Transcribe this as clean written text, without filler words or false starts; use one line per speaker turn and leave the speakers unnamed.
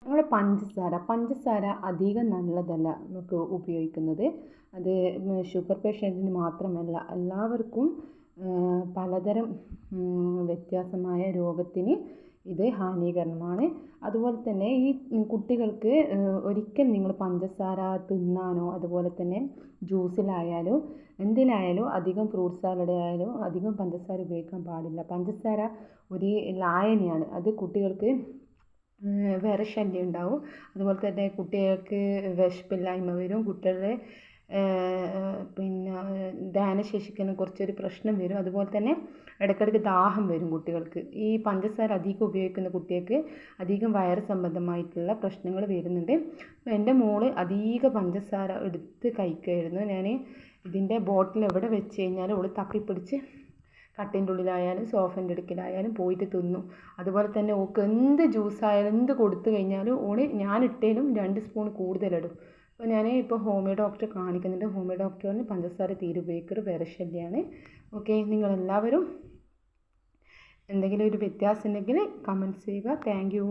നമ്മൾ പഞ്ചസാര അധികം നല്ലതല്ല നമുക്ക് ഉപയോഗിക്കുന്നത്. അത് ഷുഗർ പേഷ്യൻറ്റിന് മാത്രമല്ല, എല്ലാവർക്കും പലതരം വ്യത്യാസമായ രോഗത്തിന് ഇത് ഹാനികരമാണ്. അതുപോലെ തന്നെ ഈ കുട്ടികൾക്ക് ഒരിക്കലും നിങ്ങൾ പഞ്ചസാര തിന്നാനോ അതുപോലെ തന്നെ ജ്യൂസിലായാലും എന്തിലായാലും അധികം ഫ്രൂട്ട് സാലഡ് ആയാലും അധികം പഞ്ചസാര ഉപയോഗിക്കാൻ പാടില്ല. പഞ്ചസാര ഒരു ലായനിയാണ്. അത് കുട്ടികൾക്ക് വേറെ ശല്യം ഉണ്ടാവും. അതുപോലെ തന്നെ കുട്ടികൾക്ക് വിശപ്പില്ലായ്മ വരും. കുട്ടികളുടെ പിന്നെ ദഹനശേഷിക്ക് കുറച്ചൊരു പ്രശ്നം വരും. അതുപോലെ തന്നെ ഇടയ്ക്കിടയ്ക്ക് ദാഹം വരും കുട്ടികൾക്ക്. ഈ പഞ്ചസാര അധികം ഉപയോഗിക്കുന്ന കുട്ടികൾക്ക് അധികം വയറ് സംബന്ധമായിട്ടുള്ള പ്രശ്നങ്ങൾ വരുന്നുണ്ട്. എൻ്റെ മോള് അധികം പഞ്ചസാര എടുത്ത് കഴിക്കുമായിരുന്നു. ഞാൻ ഇതിൻ്റെ ബോട്ടിൽ എവിടെ വെച്ച് കഴിഞ്ഞാലും അവൾ തപ്പിപ്പിടിച്ച് കട്ടിൻ്റെ ഉള്ളിലായാലും സോഫേൻ്റെ അടുക്കിലായാലും പോയിട്ട് തിന്നും. അതുപോലെ തന്നെ ഓൾക്ക് എന്ത് ജ്യൂസായാലും എന്ത് കൊടുത്തു കഴിഞ്ഞാലും ഓൾ ഞാനിട്ടേലും 2 സ്പൂൺ കൂടുതലിടും. അപ്പോൾ ഞാൻ ഇപ്പോൾ ഹോമിയോ ഡോക്ടറെ കാണിക്കുന്നുണ്ട്. ഹോമിയോ ഡോക്ടർ പറഞ്ഞ് പഞ്ചസാര തീരെ ഉപയോഗിക്കരുത്, വിരശല്യമാണ്. ഓക്കെ, നിങ്ങളെല്ലാവരും എന്തെങ്കിലും ഒരു വ്യത്യാസം ഉണ്ടെങ്കിൽ കമൻറ്റ്സ് ചെയ്യുക. Thank you.